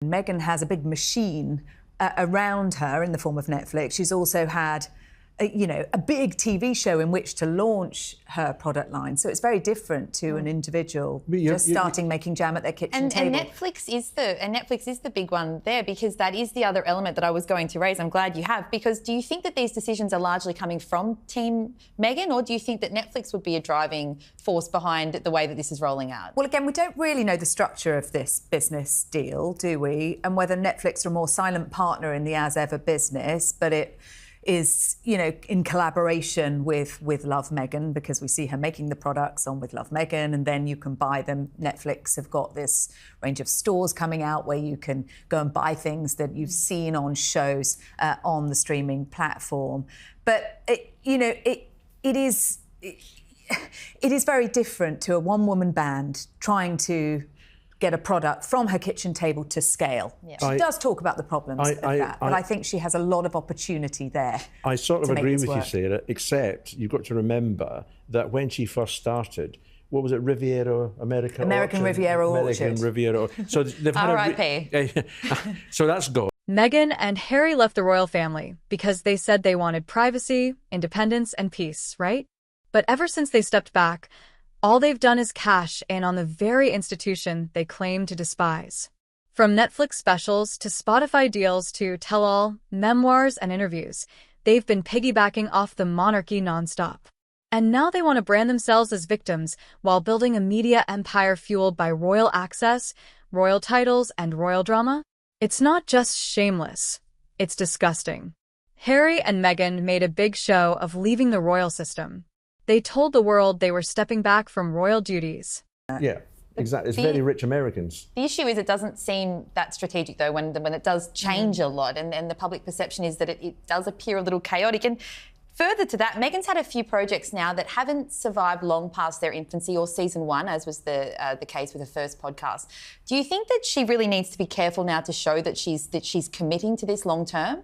Meghan has a big machine around her in the form of Netflix. She's also had, a big TV show in which to launch her product line. So it's very different to an individual starting making jam at their kitchen table. And Netflix is the big one there, because that is the other element that I was going to raise. I'm glad you have, because do you think that these decisions are largely coming from Team Meghan, or do you think that Netflix would be a driving force behind the way that this is rolling out? Well, again, we don't really know the structure of this business deal, do we? And whether Netflix are a more silent partner in the as ever business, but it is, in collaboration with Love Meghan, because we see her making the products on With Love Meghan, and then you can buy them. Netflix have got this range of stores coming out where you can go and buy things that you've seen on shows on the streaming platform. But it is very different to a one-woman band trying to get a product from her kitchen table to scale. Yeah. She does talk about the problems of that, but I think she has a lot of opportunity there. I sort of agree with you, Sarah, except you've got to remember that when she first started, what was it, Riviera America? American Riviera Orchard. American Riviera. So they've had R.I.P. So that's gone. Meghan and Harry left the royal family because they said they wanted privacy, independence, and peace, right? But ever since they stepped back, all they've done is cash in on the very institution they claim to despise. From Netflix specials to Spotify deals to tell-all, memoirs, and interviews, they've been piggybacking off the monarchy nonstop. And now they want to brand themselves as victims while building a media empire fueled by royal access, royal titles, and royal drama? It's not just shameless. It's disgusting. Harry and Meghan made a big show of leaving the royal system. They told the world they were stepping back from royal duties. Yeah, exactly. It's very rich Americans. The issue is it doesn't seem that strategic, though, when it does change a lot, and the public perception is that it does appear a little chaotic. And further to that, Meghan's had a few projects now that haven't survived long past their infancy or season one, as was the case with the first podcast. Do you think that she really needs to be careful now to show that she's committing to this long term,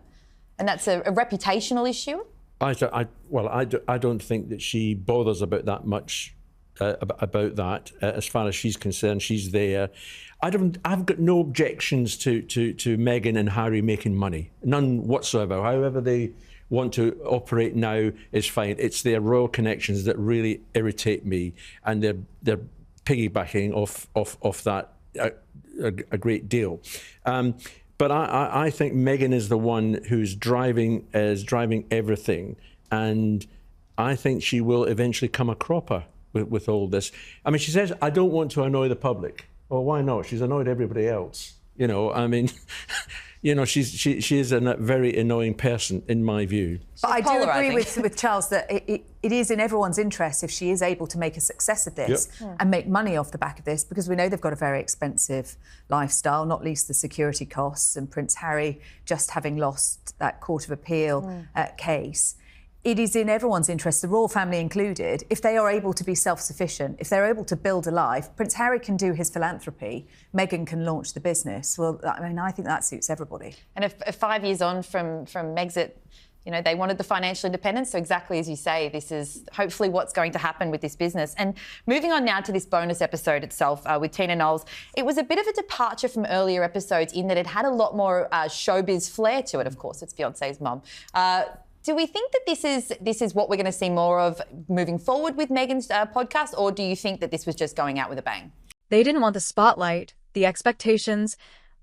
and that's a reputational issue? I don't think that she bothers about that much about that. As far as she's concerned, she's there. I've got no objections to Meghan and Harry making money, none whatsoever. However they want to operate now is fine. It's their royal connections that really irritate me, and they're piggybacking off that a great deal. But I think Meghan is the one who's driving everything, and I think she will eventually come a cropper with all this. I mean, she says, I don't want to annoy the public. Well, why not? She's annoyed everybody else. She is a very annoying person, in my view. But I do agree with Charles that it is in everyone's interest if she is able to make a success of this and make money off the back of this, because we know they've got a very expensive lifestyle, not least the security costs, and Prince Harry just having lost that Court of Appeal case. It is in everyone's interest, the royal family included, if they are able to be self-sufficient, if they're able to build a life. Prince Harry can do his philanthropy, Meghan can launch the business. Well, I mean, I think that suits everybody. And if 5 years on from Megxit, they wanted the financial independence. So exactly as you say, this is hopefully what's going to happen with this business. And moving on now to this bonus episode itself with Tina Knowles, it was a bit of a departure from earlier episodes in that it had a lot more showbiz flair to it. Of course, it's Beyonce's mum. Do we think that this is what we're going to see more of moving forward with Meghan's podcast, or do you think that this was just going out with a bang? They didn't want the spotlight, the expectations,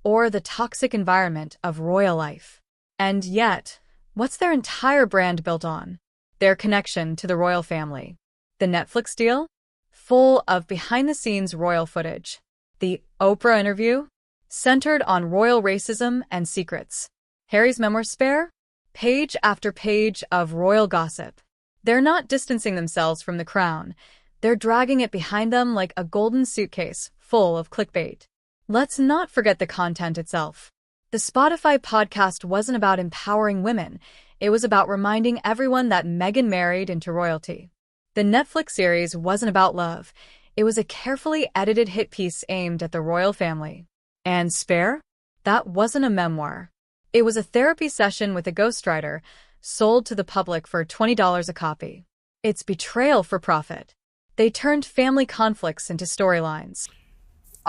or the toxic environment of royal life. And yet, what's their entire brand built on? Their connection to the royal family. The Netflix deal? Full of behind-the-scenes royal footage. The Oprah interview? Centered on royal racism and secrets. Harry's memoir Spare? Page after page of royal gossip. They're not distancing themselves from the crown. They're dragging it behind them like a golden suitcase full of clickbait. Let's not forget the content itself. The Spotify podcast wasn't about empowering women. It was about reminding everyone that Meghan married into royalty. The Netflix series wasn't about love. It was a carefully edited hit piece aimed at the royal family. And Spare? That wasn't a memoir. It was a therapy session with a ghostwriter, sold to the public for $20 a copy. It's betrayal for profit. They turned family conflicts into storylines.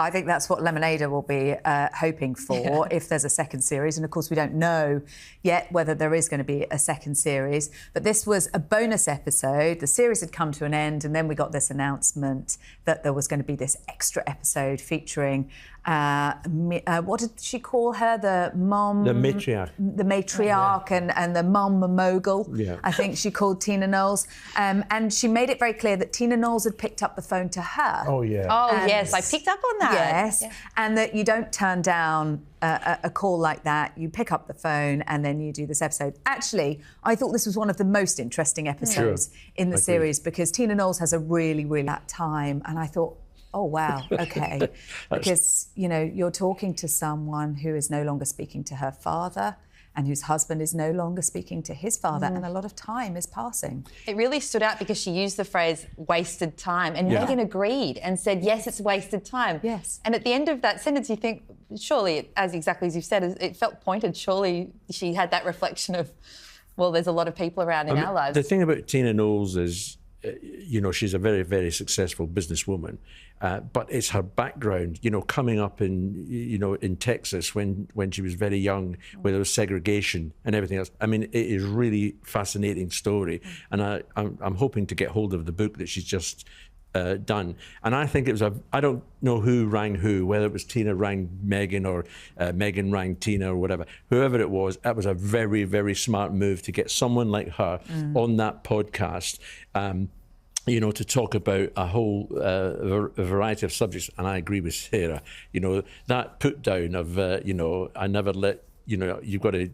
I think that's what Lemonade will be hoping for if there's a second series. And of course, we don't know yet whether there is going to be a second series. But this was a bonus episode. The series had come to an end, and then we got this announcement that there was going to be this extra episode featuring what did she call her? The matriarch. The matriarch and the mom mogul. Yeah. I think she called Tina Knowles. And she made it very clear that Tina Knowles had picked up the phone to her. Oh, yeah. Oh, yes, I picked up on that. Yes, yeah. And that you don't turn down a call like that. You pick up the phone and then you do this episode. Actually, I thought this was one of the most interesting episodes in the series because Tina Knowles has a really, really that time. And I thought, oh, wow, OK. Because, you know, you're talking to someone who is no longer speaking to her father and whose husband is no longer speaking to his father, and a lot of time is passing. It really stood out because she used the phrase wasted time, and Meghan agreed and said, yes, it's wasted time. Yes. And at the end of that sentence, you think, surely, exactly as you've said, it felt pointed. Surely she had that reflection of, well, there's a lot of people around in our lives. The thing about Tina Knowles is, you know, she's a very, very successful businesswoman, but it's her background, you know, coming up in, you know, in Texas when she was very young, where there was segregation and everything else. I mean, it is really fascinating story, and I'm hoping to get hold of the book that she's just done. And I think it was I don't know who rang who, whether it was Tina rang Meghan or Meghan rang Tina or whatever. Whoever it was, that was a very, very smart move to get someone like her on that podcast, you know, to talk about a whole variety of subjects. And I agree with Sarah, you know, that put down of, you know, I never let, you know, you've got to...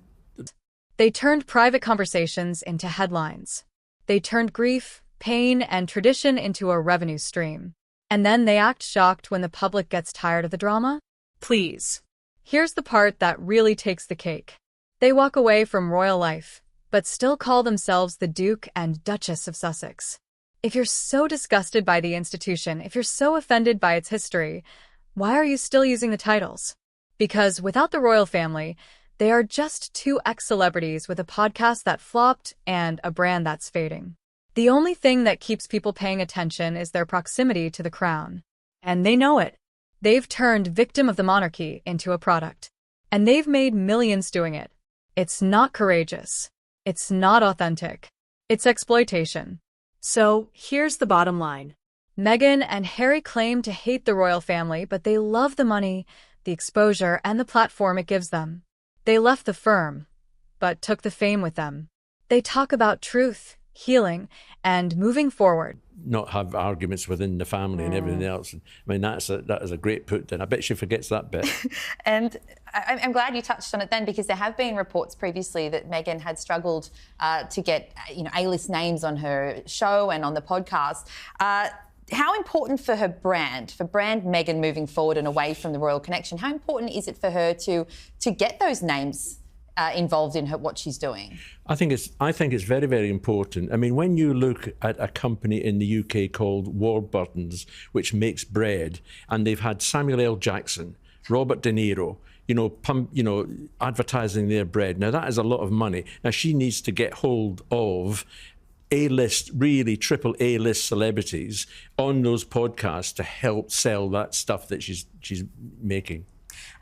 They turned private conversations into headlines. They turned grief, pain, and tradition into a revenue stream. And then they act shocked when the public gets tired of the drama? Please. Here's the part that really takes the cake. They walk away from royal life, but still call themselves the Duke and Duchess of Sussex. If you're so disgusted by the institution, if you're so offended by its history, why are you still using the titles? Because without the royal family, they are just two ex-celebrities with a podcast that flopped and a brand that's fading. The only thing that keeps people paying attention is their proximity to the crown. And they know it. They've turned victim of the monarchy into a product. And they've made millions doing it. It's not courageous. It's not authentic. It's exploitation. So here's the bottom line. Meghan and Harry claim to hate the royal family, but they love the money, the exposure, and the platform it gives them. They left the firm, but took the fame with them. They talk about truth, healing, and moving forward. Not have arguments within the family and everything else. I mean, that is a great put down. I bet she forgets that bit. And I'm glad you touched on it then, because there have been reports previously that Meghan had struggled to get, you know, A-list names on her show and on the podcast. How important for her brand, Meghan moving forward and away from the royal connection, how important is it for her to get those names involved in what she's doing? I think it's very, very important. I mean, when you look at a company in the UK called Warburton's, which makes bread, and they've had Samuel L. Jackson, Robert De Niro, advertising their bread. Now, that is a lot of money. Now, she needs to get hold of A-list, really triple A-list celebrities on those podcasts to help sell that stuff that she's making.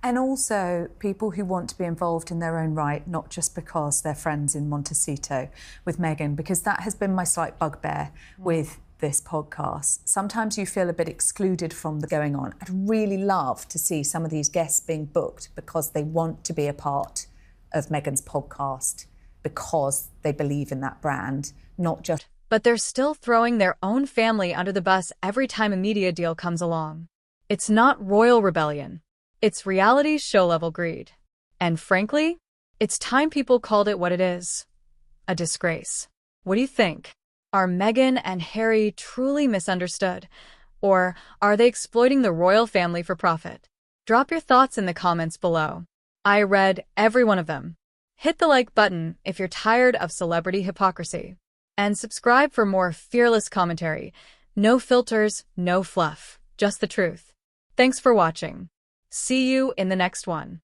And also people who want to be involved in their own right, not just because they're friends in Montecito with Meghan, because that has been my slight bugbear with this podcast. Sometimes you feel a bit excluded from the going on. I'd really love to see some of these guests being booked because they want to be a part of Meghan's podcast, because they believe in that brand, not just... But they're still throwing their own family under the bus every time a media deal comes along. It's not royal rebellion. It's reality show-level greed. And frankly, it's time people called it what it is. A disgrace. What do you think? Are Meghan and Harry truly misunderstood? Or are they exploiting the royal family for profit? Drop your thoughts in the comments below. I read every one of them. Hit the like button if you're tired of celebrity hypocrisy. And subscribe for more fearless commentary. No filters, no fluff, just the truth. Thanks for watching. See you in the next one.